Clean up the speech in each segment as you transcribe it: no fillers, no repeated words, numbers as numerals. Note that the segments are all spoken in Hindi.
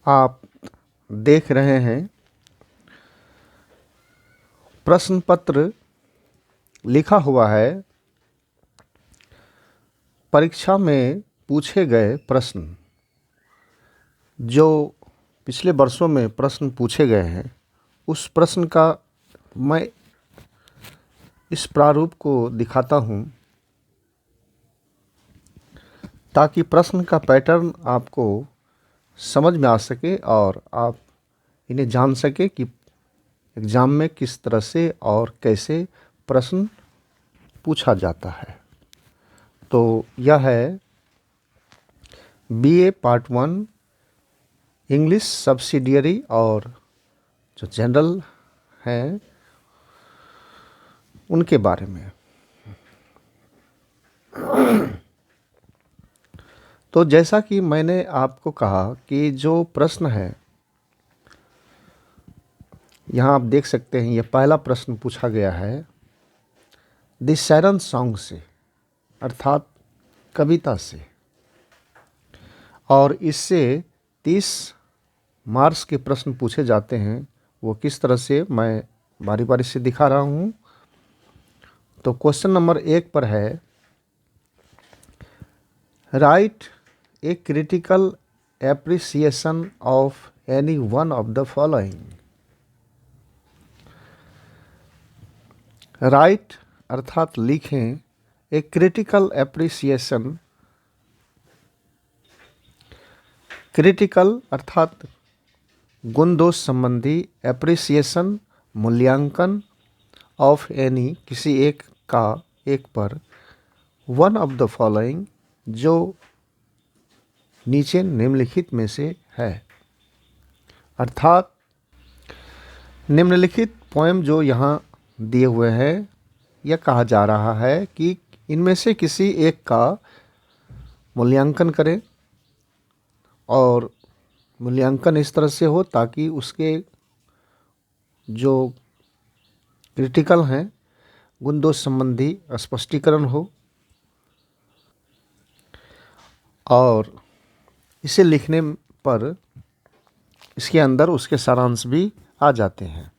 आप देख रहे हैं प्रश्न पत्र लिखा हुआ है परीक्षा में पूछे गए प्रश्न जो पिछले वर्षों में प्रश्न पूछे गए हैं उस प्रश्न का मैं इस प्रारूप को दिखाता हूं ताकि प्रश्न का पैटर्न आपको समझ में आ सके और आप इन्हें जान सके कि एग्ज़ाम में किस तरह से और कैसे प्रश्न पूछा जाता है। तो यह है बीए पार्ट 1 इंग्लिश सब्सिडियरी और जो जनरल हैं उनके बारे में। तो जैसा कि मैंने आपको कहा कि जो प्रश्न है यहाँ आप देख सकते हैं, यह पहला प्रश्न पूछा गया है द सैरन सॉन्ग से, अर्थात कविता से, और इससे 30 मार्क्स के प्रश्न पूछे जाते हैं। वो किस तरह से मैं बारी बारी से दिखा रहा हूँ। तो क्वेश्चन नंबर 1 पर है right a critical appreciation of any one of the following. Right अर्थात लिखें ए क्रिटिकल एप्रिसिएशन, क्रिटिकल अर्थात गुण दोष संबंधी, एप्रिसिएशन मूल्यांकन, ऑफ एनी किसी एक का, एक पर, वन ऑफ द फॉलोइंग जो नीचे निम्नलिखित में से है। अर्थात निम्नलिखित पोएम जो यहाँ दिए हुए हैं यह कहा जा रहा है कि इनमें से किसी एक का मूल्यांकन करें और मूल्यांकन इस तरह से हो ताकि उसके जो क्रिटिकल हैं गुण दोष संबंधी स्पष्टीकरण हो और इसे लिखने पर इसके अंदर उसके सारांश भी आ जाते हैं।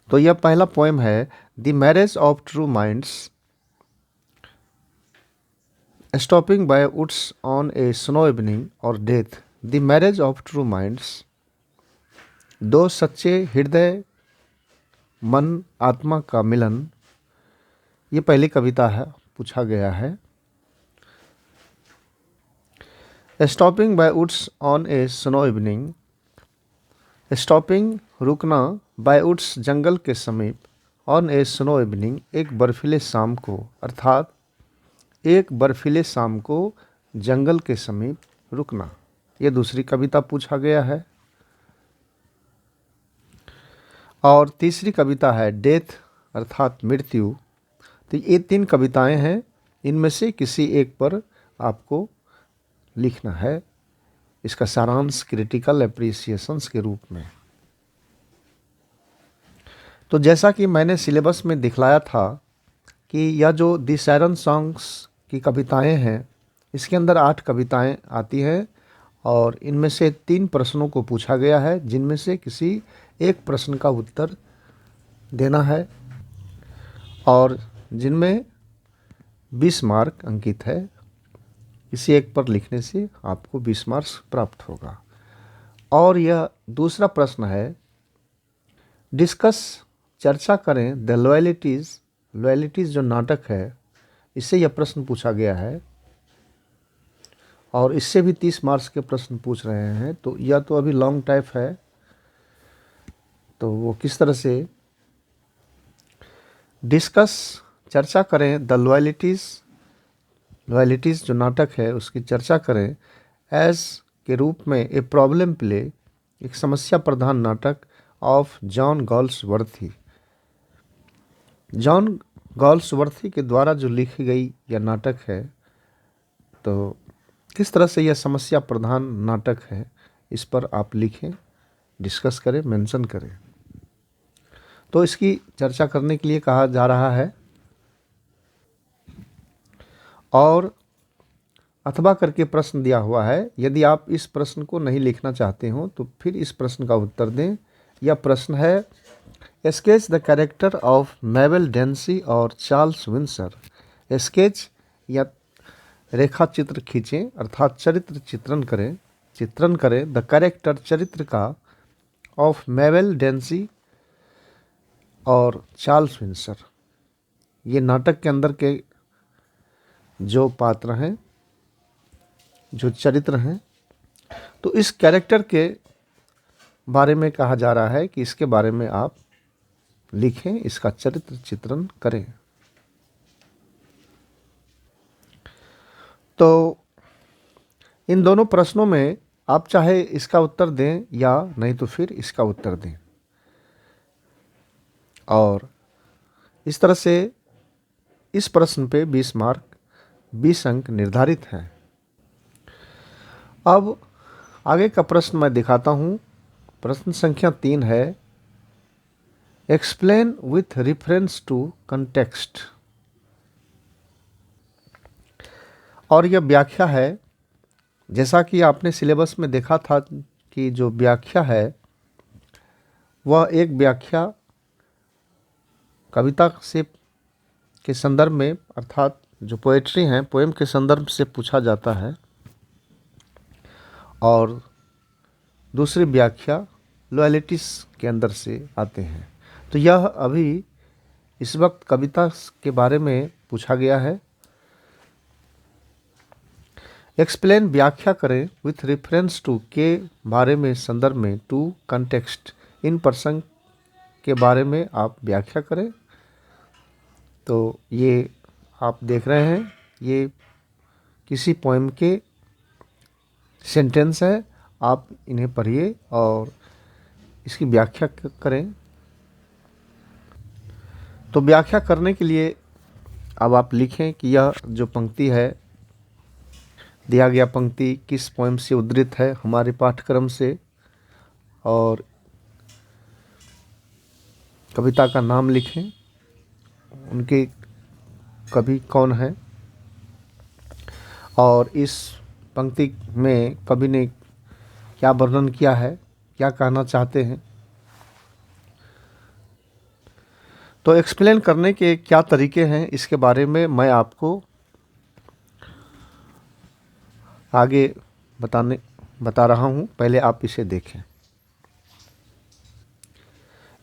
तो यह पहला पोएम है the marriage of true minds, stopping by woods on a snow evening और death. The marriage of true minds, दो सच्चे हृदय मन आत्मा का मिलन, ये पहली कविता है, पूछा गया है। Stopping by woods on a snow evening, stopping रुकना, बाय वुड्स जंगल के समीप, ऑन ए स्नो इवनिंग एक बर्फीले शाम को, अर्थात एक बर्फीले शाम को जंगल के समीप रुकना, ये दूसरी कविता पूछा गया है। और तीसरी कविता है डेथ अर्थात मृत्यु। तो ये 3 कविताएं हैं, इनमें से किसी एक पर आपको लिखना है इसका सारांश क्रिटिकल एप्रिसिएशंस के रूप में। तो जैसा कि मैंने सिलेबस में दिखलाया था कि यह जो द सैरन सॉन्ग्स की कविताएं हैं इसके अंदर 8 कविताएं आती हैं और इनमें से 3 प्रश्नों को पूछा गया है जिनमें से किसी एक प्रश्न का उत्तर देना है और जिनमें 20 मार्क अंकित है। किसी एक पर लिखने से आपको 20 मार्क्स प्राप्त होगा। और यह दूसरा प्रश्न है डिस्कस, चर्चा करें द लॉयल्टीज़, लॉयल्टीज़ जो नाटक है इससे यह प्रश्न पूछा गया है और इससे भी 30 मार्क्स के प्रश्न पूछ रहे हैं। तो यह तो अभी लॉन्ग टाइप है, तो वो किस तरह से डिस्कस, चर्चा करें द लॉयल्टीज़, लॉयल्टीज़ जो नाटक है उसकी चर्चा करें एज के रूप में ए प्रॉब्लम प्ले, एक समस्या प्रधान नाटक ऑफ जॉन गॉल्सवर्थी, जॉन गॉल्सवर्थी के द्वारा जो लिखी गई यह नाटक है। तो किस तरह से यह समस्या प्रधान नाटक है इस पर आप लिखें, डिस्कस करें, मेंशन करें। तो इसकी चर्चा करने के लिए कहा जा रहा है और अथवा करके प्रश्न दिया हुआ है। यदि आप इस प्रश्न को नहीं लिखना चाहते हो तो फिर इस प्रश्न का उत्तर दें। यह प्रश्न है, स्केच द कैरेक्टर ऑफ मैबल डेंसी और चार्ल्स विंसर। स्केच या रेखा चित्र खींचें अर्थात चरित्र चित्रण करें द कैरेक्टर चरित्र का ऑफ मैबल डेंसी और चार्ल्स विंसर। ये नाटक के अंदर के जो पात्र हैं, जो चरित्र हैं, तो इस कैरेक्टर के बारे में कहा जा रहा है कि इसके बारे में आप लिखें, इसका चरित्र चित्रण करें। तो इन दोनों प्रश्नों में आप चाहे इसका उत्तर दें या नहीं तो फिर इसका उत्तर दें, और इस तरह से इस प्रश्न पे 20 मार्क 20 अंक निर्धारित हैं। अब आगे का प्रश्न मैं दिखाता हूँ। प्रश्न संख्या 3 है, explain with reference to context. और यह व्याख्या है, जैसा कि आपने सिलेबस में देखा था कि जो व्याख्या है वह एक व्याख्या कविता से के संदर्भ में अर्थात जो पोएट्री हैं, पोएम के संदर्भ से पूछा जाता है, और दूसरी व्याख्या लॉयल्टीज के अंदर से आते हैं। तो यह अभी इस वक्त कविता के बारे में पूछा गया है। एक्सप्लेन व्याख्या करें विथ रेफरेंस टू के बारे में संदर्भ में, टू कंटेक्स्ट इन प्रसंग के बारे में आप व्याख्या करें। तो ये आप देख रहे हैं, ये किसी पोएम के सेंटेंस है, आप इन्हें पढ़िए और इसकी व्याख्या करें। तो व्याख्या करने के लिए अब आप लिखें कि यह जो पंक्ति है, दिया गया पंक्ति किस पोएम से उद्धृत है हमारे पाठ्यक्रम से, और कविता का नाम लिखें, उनके कवि कौन है, और इस पंक्ति में कवि ने क्या वर्णन किया है, क्या कहना चाहते हैं। तो एक्सप्लेन करने के क्या तरीके हैं इसके बारे में मैं आपको आगे बता रहा हूँ। पहले आप इसे देखें।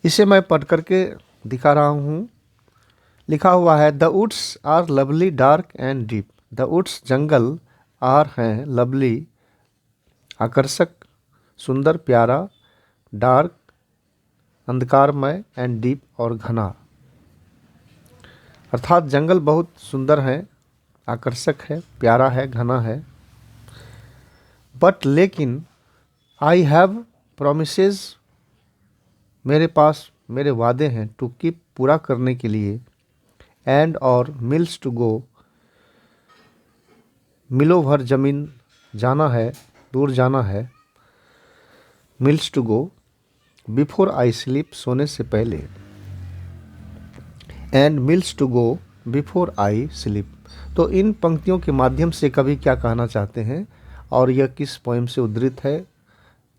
इसे मैं पढ़ करके दिखा रहा हूँ। लिखा हुआ है, the woods are lovely dark and deep. The woods जंगल आर हैं लवली आकर्षक, सुंदर, प्यारा, डार्क अंधकारमय, एंड डीप और घना। अर्थात जंगल बहुत सुंदर है, आकर्षक है, प्यारा है, घना है। बट लेकिन आई हैव प्रोमिसेस, मेरे पास मेरे वादे हैं, टू कीप पूरा करने के लिए, एंड और मिल्स टू गो, मिलो भर जमीन जाना है, दूर जाना है, miles to go, before I sleep, सोने से पहले, and miles to go before I sleep. तो इन पंक्तियों के माध्यम से कवि क्या कहना चाहते हैं और यह किस पोएम से उद्धृत है,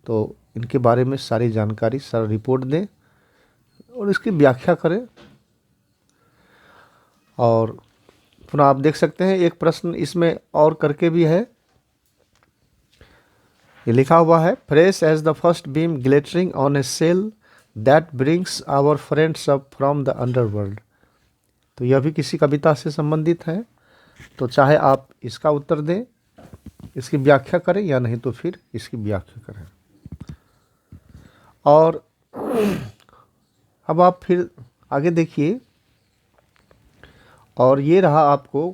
तो इनके बारे में सारी जानकारी, सारा रिपोर्ट दें और इसकी व्याख्या करें। और पुनः आप देख सकते हैं एक प्रश्न इसमें और करके भी है, ये लिखा हुआ है, fresh as the first beam glittering on a sail that brings our friends up from the underworld. तो यह भी किसी कविता से संबंधित है। तो चाहे आप इसका उत्तर दें, इसकी व्याख्या करें, या नहीं तो फिर इसकी व्याख्या करें। और अब आप फिर आगे देखिए, और ये रहा आपको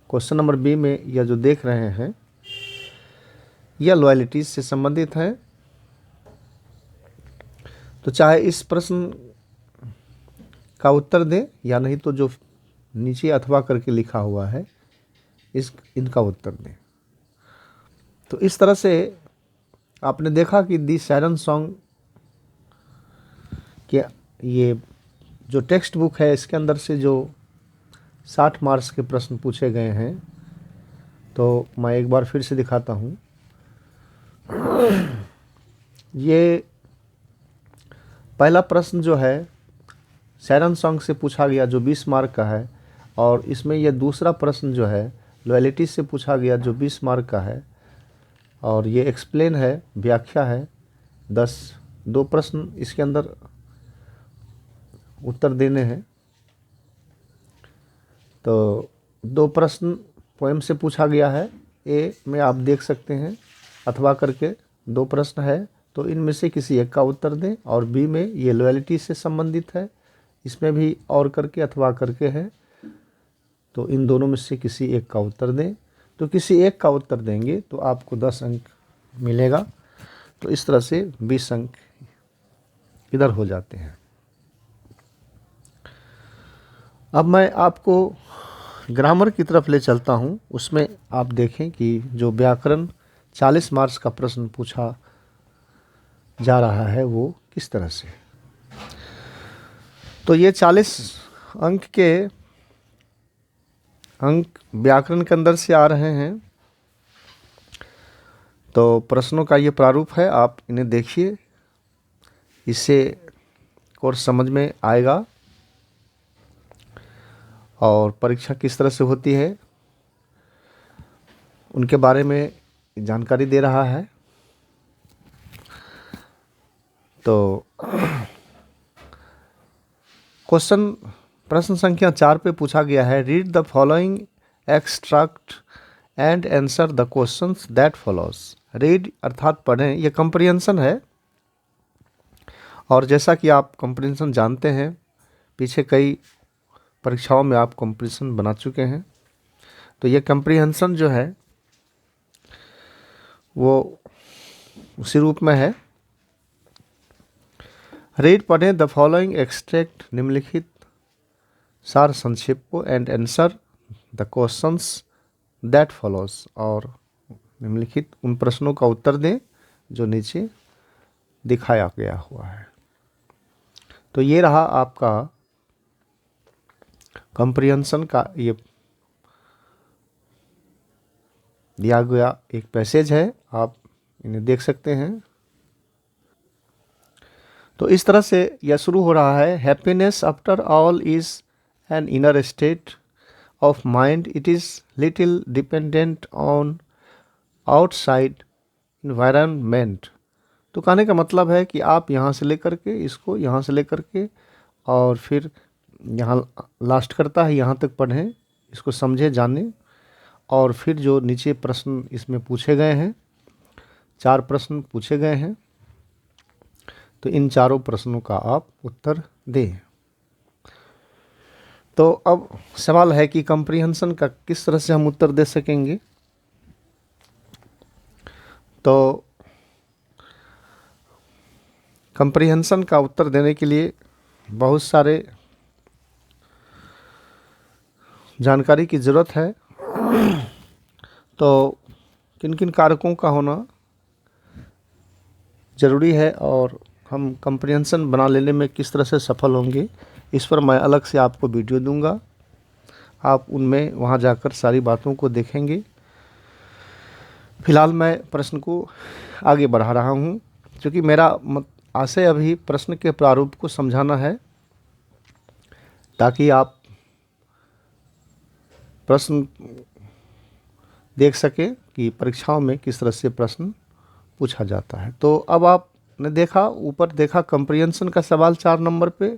क्वेश्चन नंबर बी में यह जो देख रहे हैं, यह लॉयल्टीज से संबंधित है। तो चाहे इस प्रश्न का उत्तर दें या नहीं तो जो नीचे अथवा करके लिखा हुआ है इनका उत्तर दें। तो इस तरह से आपने देखा कि दी सायरन सॉन्ग के ये जो टेक्स्ट बुक है इसके अंदर से जो 60 मार्क्स के प्रश्न पूछे गए हैं, तो मैं एक बार फिर से दिखाता हूँ। ये पहला प्रश्न जो है सायरन सॉन्ग से पूछा गया जो 20 मार्क का है, और इसमें यह दूसरा प्रश्न जो है लॉयल्टी से पूछा गया जो 20 मार्क का है, और ये एक्सप्लेन है, व्याख्या है। 2 प्रश्न इसके अंदर उत्तर देने हैं। तो 2 प्रश्न पोएम से पूछा गया है। ए में आप देख सकते हैं अथवा करके 2 प्रश्न है, तो इनमें से किसी एक का उत्तर दें। और बी में ये लॉयल्टी से संबंधित है, इसमें भी और करके अथवा करके है, तो इन दोनों में से किसी एक का उत्तर दें। तो किसी एक का उत्तर देंगे तो आपको 10 अंक मिलेगा। तो इस तरह से 20 अंक इधर हो जाते हैं। अब मैं आपको ग्रामर की तरफ ले चलता हूँ। उसमें आप देखें कि जो व्याकरण 40 मार्क्स का प्रश्न पूछा जा रहा है वो किस तरह से। तो ये 40 अंक के अंक व्याकरण के अंदर से आ रहे हैं। तो प्रश्नों का ये प्रारूप है, आप इन्हें देखिए, इससे कोर्स समझ में आएगा और परीक्षा किस तरह से होती है उनके बारे में जानकारी दे रहा है। तो क्वेश्चन प्रश्न संख्या 4 पे पूछा गया है, read the following extract and answer the questions that follows. Read अर्थात पढ़ें, यह कंप्रीहेंशन है। और जैसा कि आप कंप्रीहेंशन जानते हैं, पीछे कई परीक्षाओं में आप कंप्रीहेंशन बना चुके हैं। तो ये कंप्रीहेंशन जो है वो उसी रूप में है। रीड पढ़ें द फॉलोइंग एक्सट्रैक्ट निम्नलिखित सार संक्षेप को and answer the questions that follows, और निम्नलिखित उन प्रश्नों का उत्तर दें जो नीचे दिखाया गया हुआ है। तो ये रहा आपका कंप्रीहेंशन का ये दिया गया एक पैसेज है, आप इन्हें देख सकते हैं। तो इस तरह से यह शुरू हो रहा है, happiness after all is an inner state of mind, it is little dependent on outside environment. तो कहने का मतलब है कि आप यहाँ से लेकर के इसको, यहाँ से लेकर के और फिर यहाँ लास्ट करता है, यहाँ तक पढ़ें, इसको समझे जाने, और फिर जो नीचे प्रश्न इसमें पूछे गए हैं, 4 प्रश्न पूछे गए हैं, तो इन चारों प्रश्नों का आप उत्तर दें। तो अब सवाल है कि कंप्रीहेंशन का किस तरह से हम उत्तर दे सकेंगे। तो कंप्रीहेंशन का उत्तर देने के लिए बहुत सारे जानकारी की ज़रूरत है। तो किन किन कारकों का होना ज़रूरी है और हम कंप्रीहेंशन बना लेने में किस तरह से सफल होंगे, इस पर मैं अलग से आपको वीडियो दूंगा। आप उनमें वहां जाकर सारी बातों को देखेंगे। फिलहाल मैं प्रश्न को आगे बढ़ा रहा हूं, क्योंकि मेरा आशय अभी प्रश्न के प्रारूप को समझाना है, ताकि आप प्रश्न देख सकें कि परीक्षाओं में किस तरह से प्रश्न पूछा जाता है। तो अब आपने देखा, ऊपर देखा कंप्रीहेंशन का सवाल 4 नंबर पे।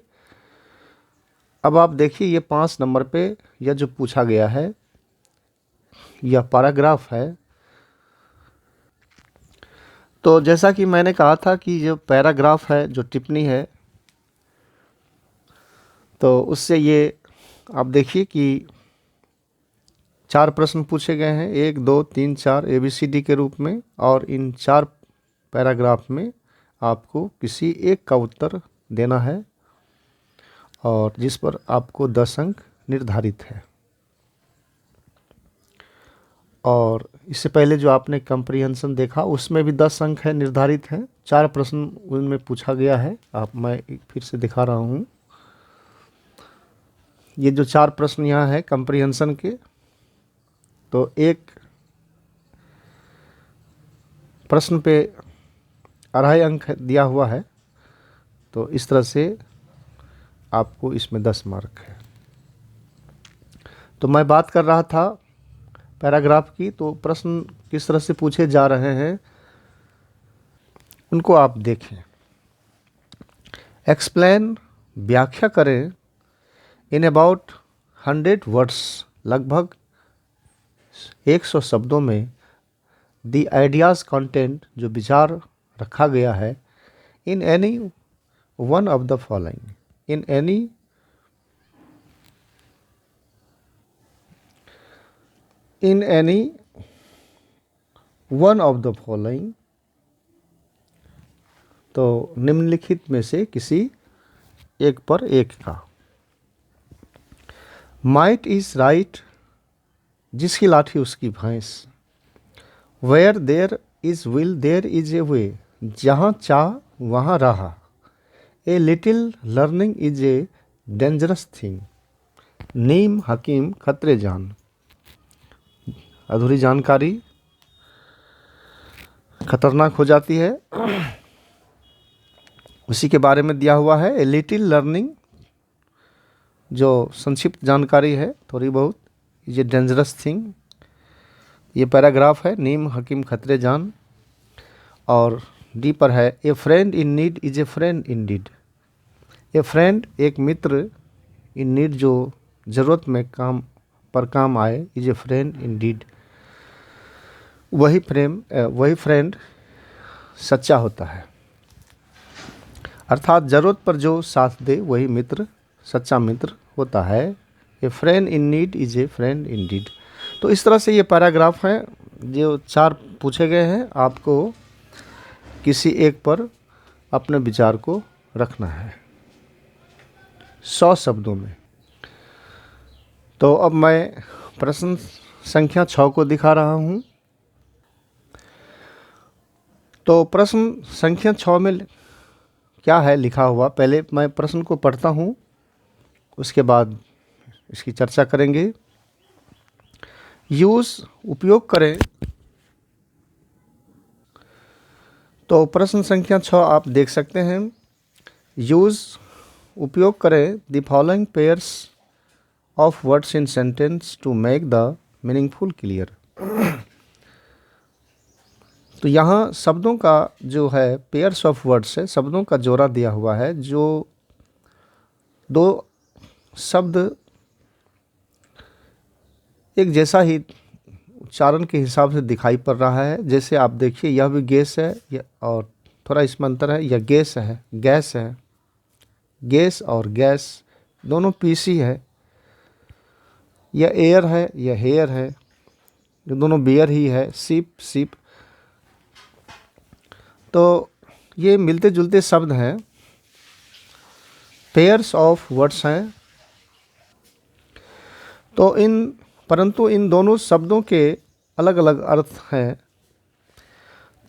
अब आप देखिए ये 5 नंबर पे यह जो पूछा गया है, यह पैराग्राफ है। तो जैसा कि मैंने कहा था कि जो पैराग्राफ है, जो टिप्पणी है, तो उससे ये आप देखिए कि 4 प्रश्न पूछे गए हैं, 1 2 3 4 ABCD के रूप में, और इन 4 पैराग्राफ में आपको किसी एक का उत्तर देना है, और जिस पर आपको 10 अंक निर्धारित है। और इससे पहले जो आपने कंप्रीहेंशन देखा उसमें भी 10 अंक है, निर्धारित हैं। 4 प्रश्न उनमें पूछा गया है। मैं फिर से दिखा रहा हूँ। ये जो 4 प्रश्न यहाँ है कंप्रीहेंशन के, तो एक प्रश्न पे 2.5 अंक दिया हुआ है, तो इस तरह से आपको इसमें 10 मार्क है। तो मैं बात कर रहा था पैराग्राफ की, तो प्रश्न किस तरह से पूछे जा रहे हैं उनको आप देखें। एक्सप्लेन, व्याख्या करें, इन अबाउट 100 वर्ड्स, लगभग 100 शब्दों में, द आइडियाज़ कंटेंट, जो विचार रखा गया है, in any one of the following, in any one of the following, तो निम्नलिखित में से किसी एक पर एक का। माइट इज राइट, जिसकी लाठी उसकी भैंस। Where there is will there is a way, जहाँ चाह वहाँ राह। A little learning is a dangerous thing. नीम हकीम खतरे जान। अधूरी जानकारी खतरनाक हो जाती है, उसी के बारे में दिया हुआ है। ए लिटिल लर्निंग, जो संक्षिप्त जानकारी है थोड़ी बहुत, इज ए डेंजरस थिंग, ये पैराग्राफ है। नीम हकीम खतरे जान। और डी पर है, a friend in need is a friend in deed. A friend, एक मित्र, इन नीड, जो ज़रूरत में काम आए, is a friend in deed, वही फ्रेंड सच्चा होता है। अर्थात ज़रूरत पर जो साथ दे वही मित्र सच्चा मित्र होता है। A friend in need is a friend in deed. तो इस तरह से ये पैराग्राफ हैं जो 4 पूछे गए हैं। आपको किसी एक पर अपने विचार को रखना है 100 शब्दों में। तो अब मैं प्रश्न संख्या 6 को दिखा रहा हूँ। तो प्रश्न संख्या 6 में क्या है लिखा हुआ, पहले मैं प्रश्न को पढ़ता हूँ, उसके बाद इसकी चर्चा करेंगे। यूज़, उपयोग करें। तो प्रश्न संख्या 6 आप देख सकते हैं। यूज़, उपयोग करें, the following pairs of words in sentence to make the meaningful clear. तो यहाँ शब्दों का जो है पेयर्स ऑफ वर्ड्स है, शब्दों का जोड़ा दिया हुआ है, जो 2 शब्द एक जैसा ही उच्चारण के हिसाब से दिखाई पड़ रहा है। जैसे आप देखिए, यह भी गैस है और थोड़ा इसमें अंतर है, यह गैस है, गैस है, गैस और गैस दोनों पीसी है। यह एयर है, यह हेयर है, ये दोनों बियर ही है। शिप, शिप, तो ये मिलते जुलते शब्द हैं, पेयर्स ऑफ वर्ड्स हैं। तो परंतु इन दोनों शब्दों के अलग अलग अर्थ हैं।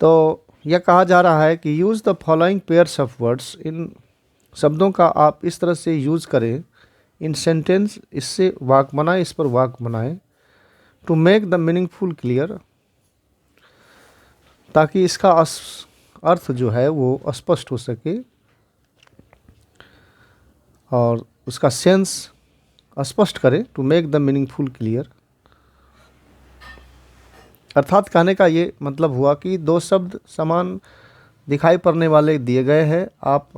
तो यह कहा जा रहा है कि use the following pairs of words, इन शब्दों का आप इस तरह से यूज़ करें इन सेंटेंस, इससे वाक्य बनाएं, इस पर वाक्य बनाएं, to make the meaningful clear, ताकि इसका अर्थ जो है वो स्पष्ट हो सके और उसका सेंस स्पष्ट करे। To make the meaningful clear, अर्थात कहने का ये मतलब हुआ कि 2 शब्द समान दिखाई पड़ने वाले दिए गए हैं आप,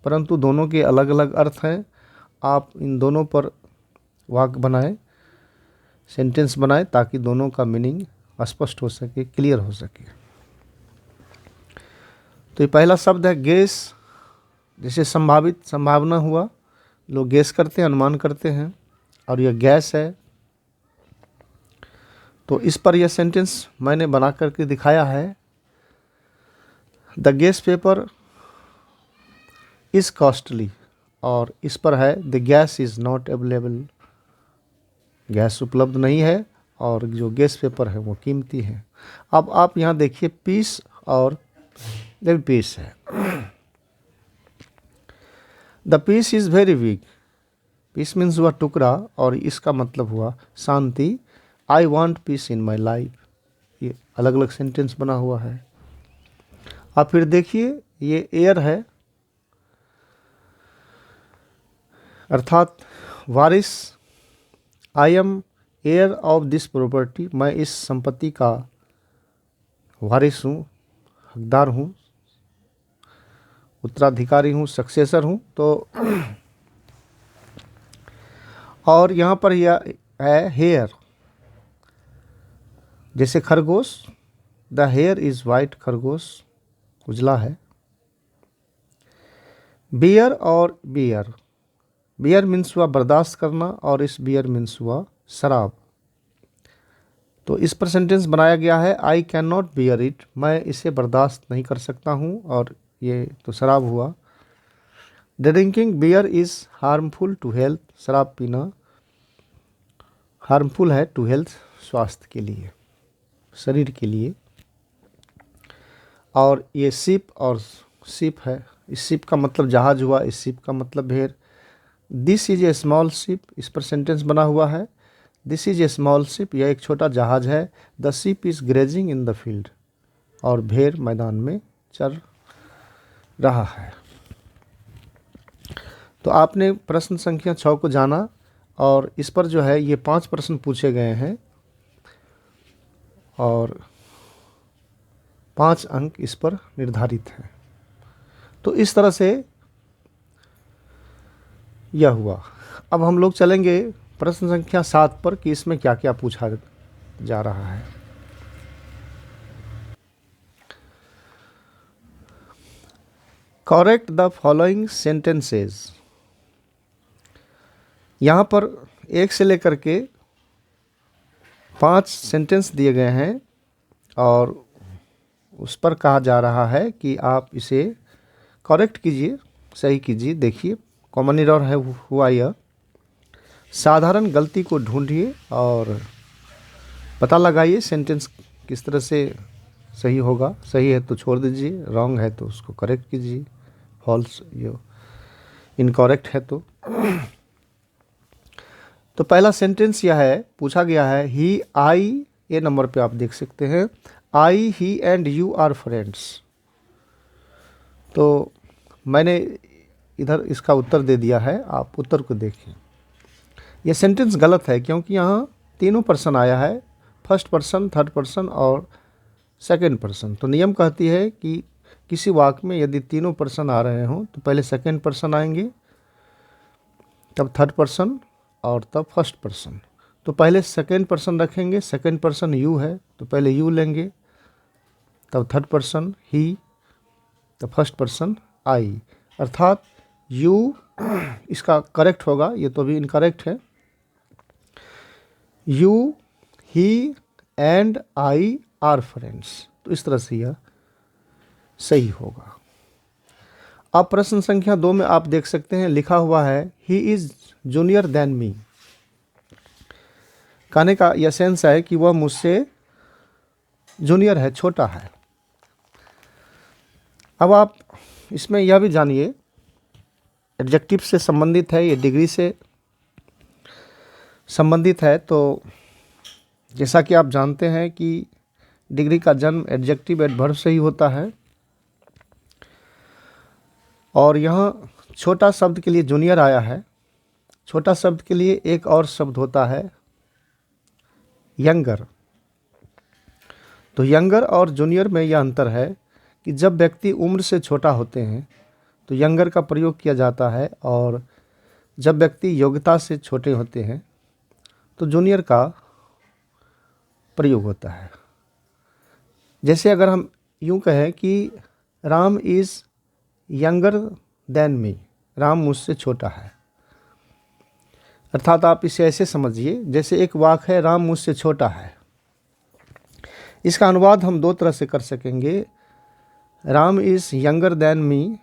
परंतु दोनों के अलग अलग अर्थ हैं। आप इन दोनों पर वाक्य बनाएं, सेंटेंस बनाएं, ताकि दोनों का मीनिंग स्पष्ट हो सके, क्लियर हो सके। तो ये पहला शब्द है गेस, जैसे संभावित, संभावना हुआ, लोग गेस करते हैं, अनुमान करते हैं। और यह गैस है। तो इस पर यह सेंटेंस मैंने बना करके दिखाया है। The gas paper is costly, और इस पर है the gas is not available, gas उपलब्ध नहीं है और जो गैस पेपर है वो कीमती है। अब आप यहाँ देखिए पीस और द पीस है। The piece is very weak, piece means हुआ टुकड़ा और इसका मतलब हुआ शांति। I want peace in my life, ये अलग अलग सेंटेंस बना हुआ है। आप फिर देखिए ये एयर है, अर्थात वारिस, I am heir of this property, मैं इस संपत्ति का वारिस हूँ, हकदार हूँ, उत्तराधिकारी हूँ, सक्सेसर हूँ। तो और यहाँ पर यह है हेयर, जैसे खरगोश, द हेयर इज़ वाइट, खरगोश उजला है। बियर और बियर, बियर मीन्स हुआ बर्दाश्त करना और इस बियर मीन्स हुआ शराब। तो इस पर सेंटेंस बनाया गया है I can not bear it, मैं इसे बर्दाश्त नहीं कर सकता हूँ, और ये तो शराब हुआ। Drinking beer is harmful to health, शराब पीना हार्मफुल है टू हेल्थ, स्वास्थ्य के लिए, शरीर के लिए। और ये शिप और शिप है, इस शिप का मतलब जहाज हुआ, इस शिप का मतलब भेड़। This is a small ship, इस पर सेंटेंस बना हुआ है this is a small ship, यह एक छोटा जहाज है। The ship is grazing in the field, और भेड़ मैदान में चर रहा है। तो आपने प्रश्न संख्या 6 को जाना, और इस पर जो है ये 5 प्रश्न पूछे गए हैं और 5 अंक इस पर निर्धारित हैं। तो इस तरह से यह हुआ। अब हम लोग चलेंगे प्रश्न संख्या 7 पर कि इसमें क्या क्या पूछा जा रहा है। करेक्ट द फॉलोइंग सेंटेंसेस, यहाँ पर 1 से लेकर के 5 सेंटेंस दिए गए हैं, और उस पर कहा जा रहा है कि आप इसे करेक्ट कीजिए, सही कीजिए। देखिए कॉमन एरर है हुआ यह, साधारण गलती को ढूंढिए और पता लगाइए सेंटेंस किस तरह से सही होगा। सही है तो छोड़ दीजिए, रॉन्ग है तो उसको करेक्ट कीजिए, फॉल्स जो इनकरेक्ट है तो पहला सेंटेंस यह है, पूछा गया है ही आई, ये नंबर पे आप देख सकते हैं, आई ही एंड यू आर फ्रेंड्स। तो मैंने इधर इसका उत्तर दे दिया है, आप उत्तर को देखिए। यह सेंटेंस गलत है क्योंकि यहाँ तीनों पर्सन आया है, फर्स्ट पर्सन, थर्ड पर्सन और सेकंड पर्सन। तो नियम कहती है कि किसी वाक्य में यदि तीनों पर्सन आ रहे हों तो पहले सेकंड पर्सन आएंगे, तब थर्ड पर्सन और तब फर्स्ट पर्सन। तो पहले सेकंड पर्सन रखेंगे, सेकंड पर्सन यू है तो पहले यू लेंगे, तब थर्ड पर्सन ही, तब फर्स्ट पर्सन आई, अर्थात यू इसका करेक्ट होगा, ये तो भी इनकरेक्ट है। You he and I R friends, तो इस तरह से यह सही होगा। अब प्रश्न संख्या 2 में आप देख सकते हैं लिखा हुआ है he is junior than me. कहने का यह सेंस है कि वह मुझसे जूनियर है, छोटा है। अब आप इसमें यह भी जानिए, एडजेक्टिव से संबंधित है, ये डिग्री से संबंधित है। तो जैसा कि आप जानते हैं कि डिग्री का जन्म एडजेक्टिव एडवर्ब से ही होता है, और यहाँ छोटा शब्द के लिए जूनियर आया है। छोटा शब्द के लिए एक और शब्द होता है यंगर। तो यंगर और जूनियर में यह अंतर है कि जब व्यक्ति उम्र से छोटा होते हैं तो यंगर का प्रयोग किया जाता है, और जब व्यक्ति योग्यता से छोटे होते हैं तो जूनियर का प्रयोग होता है। जैसे अगर हम यूँ कहें कि राम इज़ यंगर देन मी, राम मुझसे छोटा है, अर्थात आप इसे ऐसे समझिए जैसे एक वाक्य है राम मुझसे छोटा है। इसका अनुवाद हम 2 तरह से कर सकेंगे, Ram is younger than me,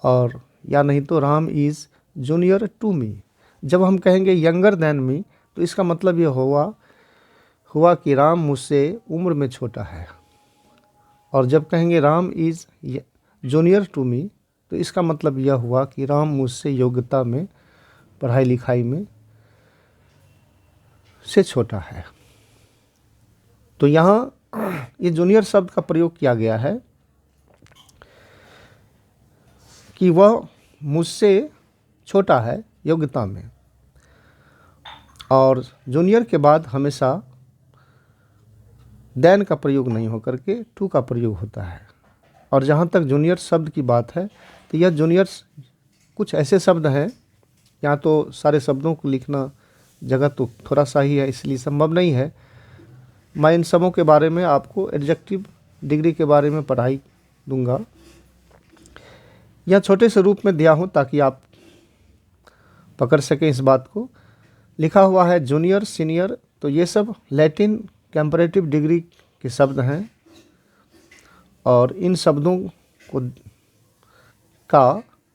और या नहीं तो Ram is junior to me. जब हम कहेंगे यंगर देन मी तो इसका मतलब यह हुआ कि राम मुझसे उम्र में छोटा है, और जब कहेंगे Ram is junior to me तो इसका मतलब यह हुआ कि राम मुझसे योग्यता में, पढ़ाई लिखाई में से छोटा है। तो यहाँ ये जूनियर शब्द का प्रयोग किया गया है कि वह मुझसे छोटा है योग्यता में। और जूनियर के बाद हमेशा देन का प्रयोग नहीं होकर के टू का प्रयोग होता है। और जहाँ तक जूनियर शब्द की बात है तो यह जूनियर्स कुछ ऐसे शब्द हैं, यहाँ तो सारे शब्दों को लिखना जगह तो थोड़ा सा ही है, इसलिए संभव नहीं है। मैं इन सबों के बारे में आपको एडजेक्टिव डिग्री के बारे में पढ़ाई दूंगा। यह छोटे से रूप में दिया हूँ ताकि आप पकड़ सकें इस बात को। लिखा हुआ है जूनियर, सीनियर, तो ये सब लैटिन कंपैरेटिव डिग्री के शब्द हैं और इन शब्दों को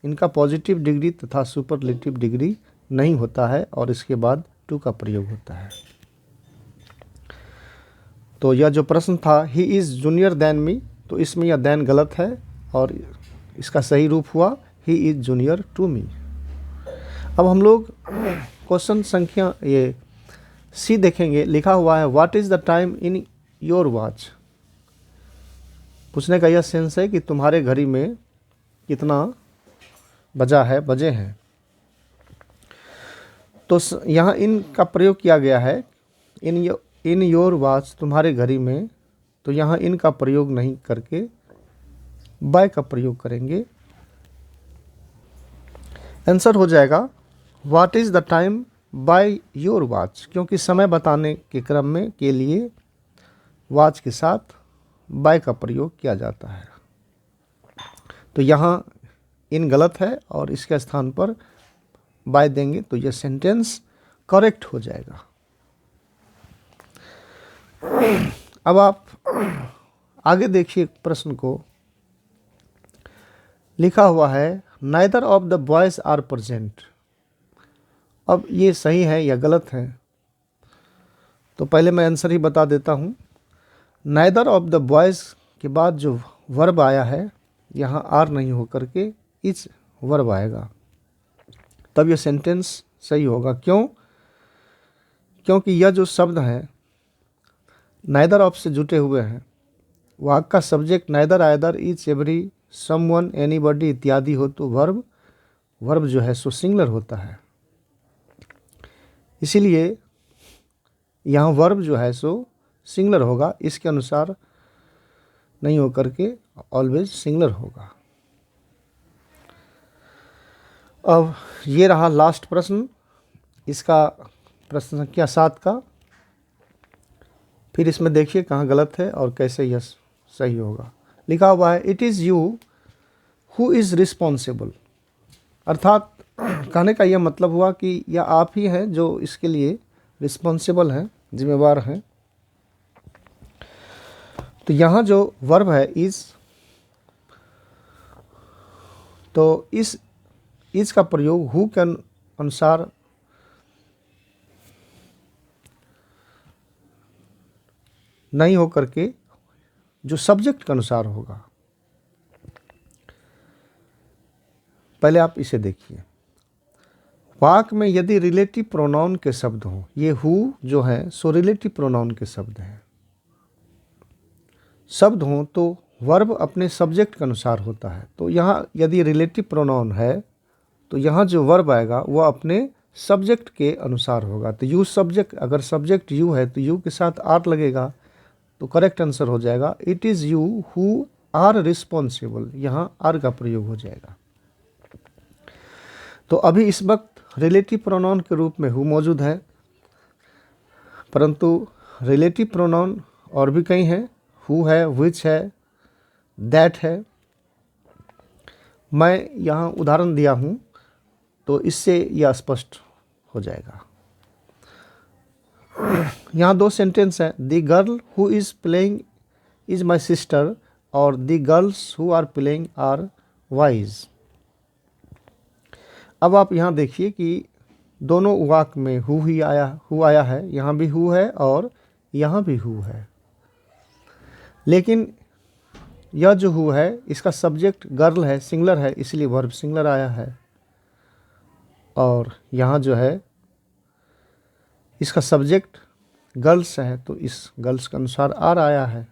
इनका पॉजिटिव डिग्री तथा सुपरलेटिव डिग्री नहीं होता है और इसके बाद टू का प्रयोग होता है। तो यह जो प्रश्न था ही इज़ जूनियर देन मी, तो इसमें यह देन गलत है और इसका सही रूप हुआ he is junior to me. अब हम लोग क्वेश्चन संख्या ये सी देखेंगे। लिखा हुआ है what is the time in your watch. पूछने का यह सेंस है कि तुम्हारे घड़ी में कितना बजे हैं। तो यहाँ इन का प्रयोग किया गया है, इन योर वॉच, तुम्हारे घड़ी में। तो यहाँ इन का प्रयोग नहीं करके बाय का प्रयोग करेंगे। आंसर हो जाएगा what is the time by your watch, क्योंकि समय बताने के क्रम में के लिए वॉच के साथ बाय का प्रयोग किया जाता है। तो यहाँ इन गलत है और इसके स्थान पर बाय देंगे तो यह सेंटेंस करेक्ट हो जाएगा। अब आप आगे देखिए प्रश्न को। लिखा हुआ है neither of the boys are present. अब ये सही है या गलत है, तो पहले मैं आंसर ही बता देता हूँ। नाइदर ऑफ द बॉयज़ के बाद जो वर्ब आया है यहाँ आर नहीं होकर के इज वर्ब आएगा, तब यह सेंटेंस सही होगा। क्यों? क्योंकि यह जो शब्द हैं नाइदर ऑफ से जुटे हुए हैं। वाक्य का subject neither, either, each, every, someone, anybody इत्यादि हो तो वर्ब जो है सो सिंगुलर होता है। इसीलिए यहाँ वर्ब जो है सो सिंगुलर होगा, इसके अनुसार नहीं होकर के ऑलवेज सिंगुलर होगा। अब ये रहा लास्ट प्रश्न, इसका प्रश्न संख्या 7 का। फिर इसमें देखिए कहाँ गलत है और कैसे यह सही होगा। लिखा हुआ है it is you who is responsible. अर्थात कहने का यह मतलब हुआ कि यह आप ही हैं जो इसके लिए रिस्पॉन्सिबल हैं, जिम्मेवार हैं। तो यहाँ जो वर्ब है इज़, तो इस का प्रयोग हु के अनुसार नहीं हो करके जो सब्जेक्ट के अनुसार होगा। पहले आप इसे देखिए। वाक्य में यदि रिलेटिव प्रोनाउन के शब्द हों, ये हु जो है सो रिलेटिव प्रोनाउन के शब्द हैं, शब्द हों तो वर्ब अपने सब्जेक्ट के अनुसार होता है। तो यहाँ यदि रिलेटिव प्रोनाउन है तो यहाँ जो वर्ब आएगा वह अपने सब्जेक्ट के अनुसार होगा। तो यू सब्जेक्ट, अगर सब्जेक्ट यू है तो यू के साथ आर लगेगा, तो करेक्ट आंसर हो जाएगा it is you who are responsible. यहाँ आर का प्रयोग हो जाएगा। तो अभी इस वक्त रिलेटिव प्रोनाउन के रूप में हु मौजूद है, परंतु रिलेटिव प्रोनाउन और भी कई हैं। हु है, विच है, दैट है। मैं यहाँ उदाहरण दिया हूँ तो इससे यह स्पष्ट हो जाएगा। यहाँ 2 सेंटेंस हैं, the girl who is playing is my sister और the girls who are playing are wise. अब आप यहाँ देखिए कि दोनों वाक्य में हु आया है, यहाँ भी हु है और यहाँ भी हु है। लेकिन यह जो हु है इसका सब्जेक्ट गर्ल है, सिंगुलर है, इसलिए वर्ब सिंगुलर आया है। और यहाँ जो है इसका सब्जेक्ट गर्ल्स है तो इस गर्ल्स के अनुसार आर आया है।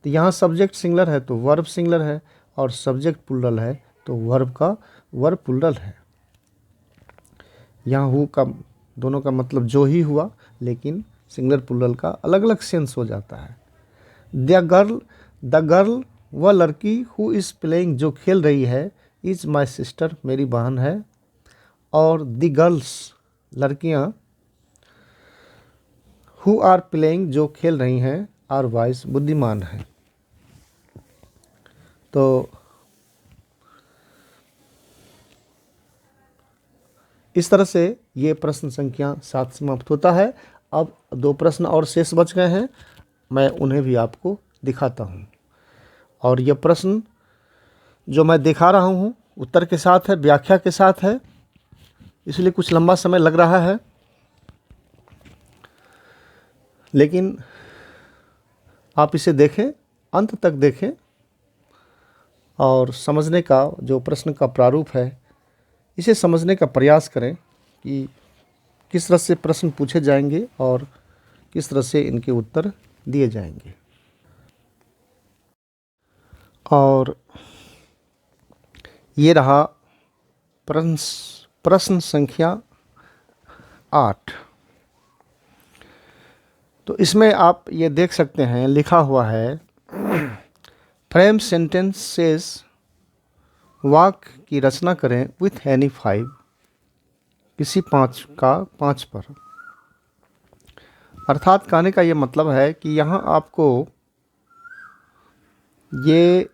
तो यहाँ सब्जेक्ट सिंगुलर है तो वर्ब सिंगुलर है और सब्जेक्ट प्लूरल है तो वर्ब प्लूरल है। यहाँ हु का दोनों का मतलब जो ही हुआ, लेकिन सिंगुलर प्लूरल का अलग अलग सेंस हो जाता है। द गर्ल वह लड़की हु इज़ प्लेइंग जो खेल रही है, इज़ माई सिस्टर मेरी बहन है। और द गर्ल्स लड़कियाँ हु आर प्लेइंग जो खेल रही हैं, आर वाइज बुद्धिमान है। तो इस तरह से ये प्रश्न संख्या 7 समाप्त होता है। अब 2 प्रश्न और शेष बच गए हैं, मैं उन्हें भी आपको दिखाता हूँ। और ये प्रश्न जो मैं दिखा रहा हूँ उत्तर के साथ है, व्याख्या के साथ है, इसलिए कुछ लंबा समय लग रहा है, लेकिन आप इसे देखें, अंत तक देखें और समझने का जो प्रश्न का प्रारूप है इसे समझने का प्रयास करें कि किस तरह से प्रश्न पूछे जाएंगे और किस तरह से इनके उत्तर दिए जाएंगे। और ये रहा प्रश्न संख्या 8। तो इसमें आप ये देख सकते हैं लिखा हुआ है फ्रेम सेंटेंसेस, वाक्य की रचना करें विथ एनी 5, किसी 5 का 5 पर। अर्थात कहने का ये मतलब है कि यहाँ आपको ये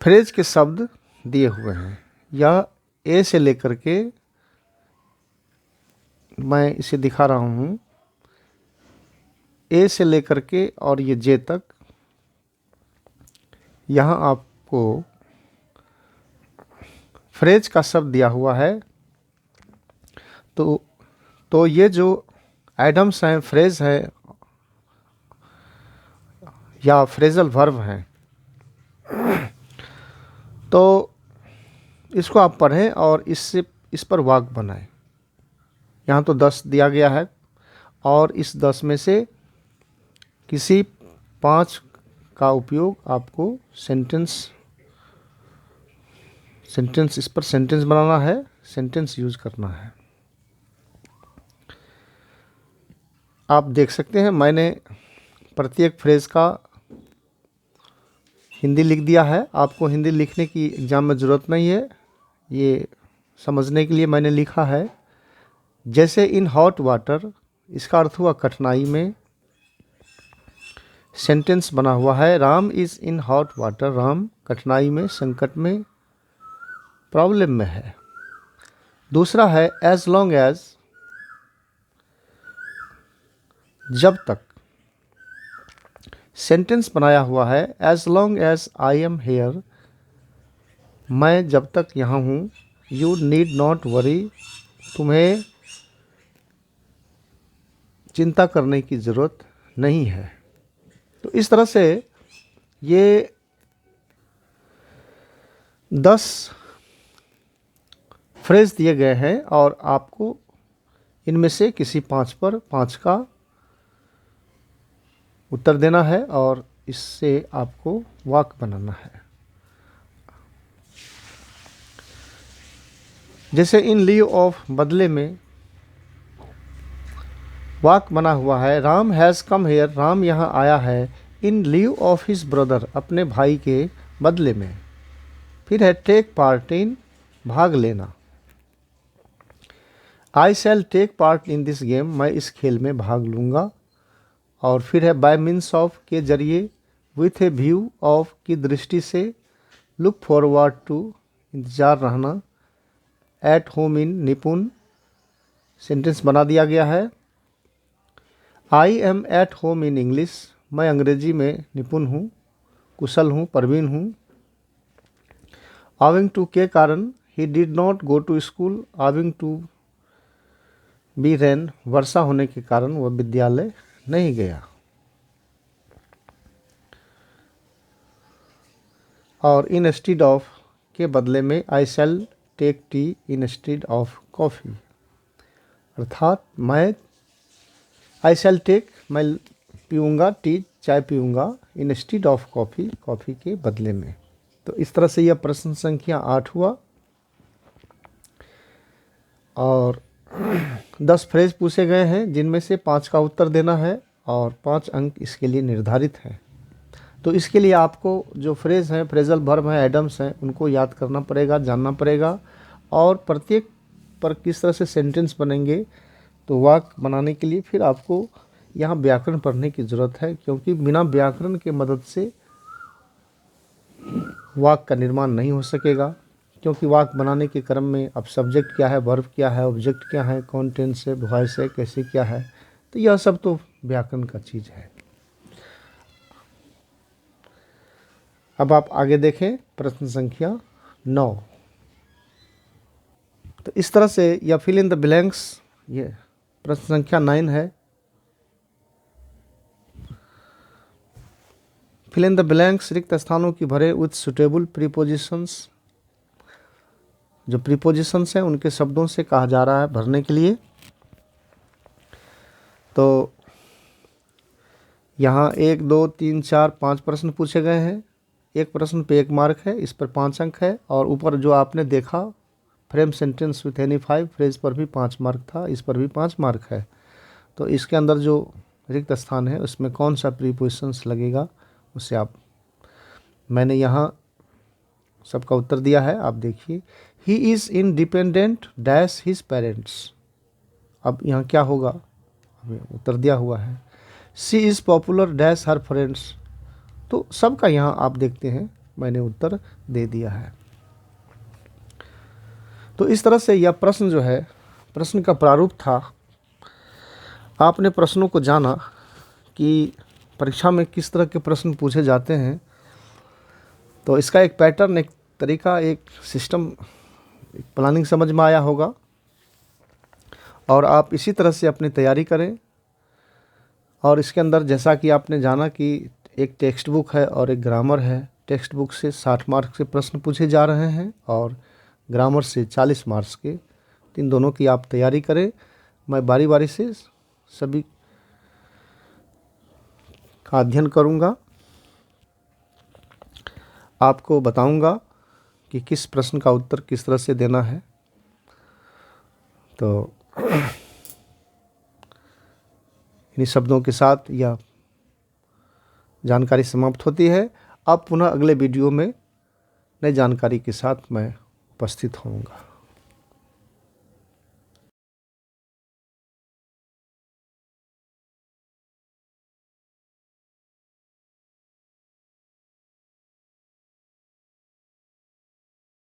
फ्रेज के शब्द दिए हुए हैं। यह ए से लेकर के, मैं इसे दिखा रहा हूँ, ए से लेकर के और ये जे तक, यहाँ आपको फ्रेज का शब्द दिया हुआ है। तो ये जो एडम्स हैं, फ्रेज है या फ्रेजल वर्ब हैं, तो इसको आप पढ़ें और इस पर वाक्य बनाएं। यहाँ तो 10 दिया गया है और इस 10 में से किसी 5 का उपयोग आपको सेंटेंस इस पर सेंटेंस बनाना है, सेंटेंस यूज करना है। आप देख सकते हैं मैंने प्रत्येक फ्रेज का हिंदी लिख दिया है। आपको हिंदी लिखने की एग्ज़ाम में ज़रूरत नहीं है, ये समझने के लिए मैंने लिखा है। जैसे इन हॉट वाटर, इसका अर्थ हुआ कठिनाई में। सेंटेंस बना हुआ है Ram is in hot water, Ram कठिनाई में, संकट में, प्रॉब्लम में है। दूसरा है एज लॉन्ग एज, जब तक। सेंटेंस बनाया हुआ है as long as I am here, मैं जब तक यहाँ हूँ। यू नीड नॉट वरी, तुम्हें चिंता करने की ज़रूरत नहीं है। तो इस तरह से ये 10 फ्रेज दिए गए हैं और आपको इनमें से किसी 5 पर 5 का उत्तर देना है और इससे आपको वाक्य बनाना है। जैसे इन लिeu ऑफ, बदले में, वाक्य बना हुआ है Ram has come here, Ram यहाँ आया है। इन लिeu ऑफ हिज ब्रदर, अपने भाई के बदले में। फिर है टेक पार्ट इन, भाग लेना। I shall take part in this game, मैं इस खेल में भाग लूँगा। और फिर है बाय मीन्स ऑफ, के जरिए। विथ ए व्यू ऑफ, की दृष्टि से। लुक फॉरवर्ड टू, इंतज़ार रहना। एट होम इन, निपुण। सेंटेंस बना दिया गया है। I am at home in English, मैं अंग्रेजी में निपुण हूँ, कुशल हूँ, प्रवीण हूँ। ऑविंग टू, के कारण। He did not go to school, owing to be rain, वर्षा होने के कारण वह विद्यालय नहीं गया। और इंस्टीड ऑफ, के बदले में। I shall take tea instead of coffee, अर्थात मैं आई शैल टेक, मैं पीऊँगा टी, चाय पीऊँगा, इंस्टीड ऑफ कॉफ़ी, कॉफ़ी के बदले में। तो इस तरह से यह प्रश्न संख्या 8 हुआ। और 10 फ्रेज पूछे गए हैं जिनमें से 5 का उत्तर देना है और 5 अंक इसके लिए निर्धारित हैं। तो इसके लिए आपको जो फ्रेज हैं, फ्रेजल वर्ब हैं, एडम्स हैं, उनको याद करना पड़ेगा, जानना पड़ेगा। और प्रत्येक पर किस तरह से सेंटेंस बनेंगे, तो वाक्य बनाने के लिए फिर आपको यहाँ व्याकरण पढ़ने की ज़रूरत है, क्योंकि बिना व्याकरण के मदद से वाक्य का निर्माण नहीं हो सकेगा। क्योंकि वाक्य बनाने के क्रम में अब सब्जेक्ट क्या है, वर्ब क्या है, ऑब्जेक्ट क्या है, कौन टेंस है, वॉइस है, कैसे क्या है, तो यह सब तो व्याकरण का चीज़ है। अब आप आगे देखें प्रश्न संख्या 9। तो इस तरह से या फिल इन द ब्लैंक्स, ये प्रश्न संख्या 9 है। फिल इन द ब्लैंक्स, रिक्त स्थानों की भरे विथ सुटेबल प्रीपोजिशंस। जो प्रीपोजिशंस हैं उनके शब्दों से कहा जा रहा है भरने के लिए। तो यहाँ 1, 2, 3, 4, 5 प्रश्न पूछे गए हैं। एक प्रश्न पे 1 मार्क है, इस पर 5 अंक है। और ऊपर जो आपने देखा frame sentence with any 5 phrase पर भी 5 मार्क था, इस पर भी 5 मार्क है। तो इसके अंदर जो रिक्त स्थान है उसमें कौन सा प्रीपोजिशंस लगेगा उसे मैंने यहाँ सबका उत्तर दिया है, आप देखिए। He is independent dash his parents. अब यहाँ क्या होगा, हमें उत्तर दिया हुआ है। She is popular dash her friends. तो सबका यहाँ आप देखते हैं मैंने उत्तर दे दिया है। तो इस तरह से यह प्रश्न जो है, प्रश्न का प्रारूप था। आपने प्रश्नों को जाना कि परीक्षा में किस तरह के प्रश्न पूछे जाते हैं। तो इसका एक पैटर्न, एक तरीका, एक सिस्टम, एक प्लानिंग समझ में आया होगा। और आप इसी तरह से अपनी तैयारी करें। और इसके अंदर जैसा कि आपने जाना कि एक टेक्स्ट बुक है और एक ग्रामर है। टेक्स्ट बुक से 60 मार्क्स के प्रश्न पूछे जा रहे हैं और ग्रामर से 40 मार्क्स के। इन दोनों की आप तैयारी करें। मैं बारी बारी से सभी का अध्ययन करूंगा, आपको बताऊंगा कि किस प्रश्न का उत्तर किस तरह से देना है। तो इन्हीं शब्दों के साथ यह जानकारी समाप्त होती है। अब पुनः अगले वीडियो में नई जानकारी के साथ मैं उपस्थित होऊंगा।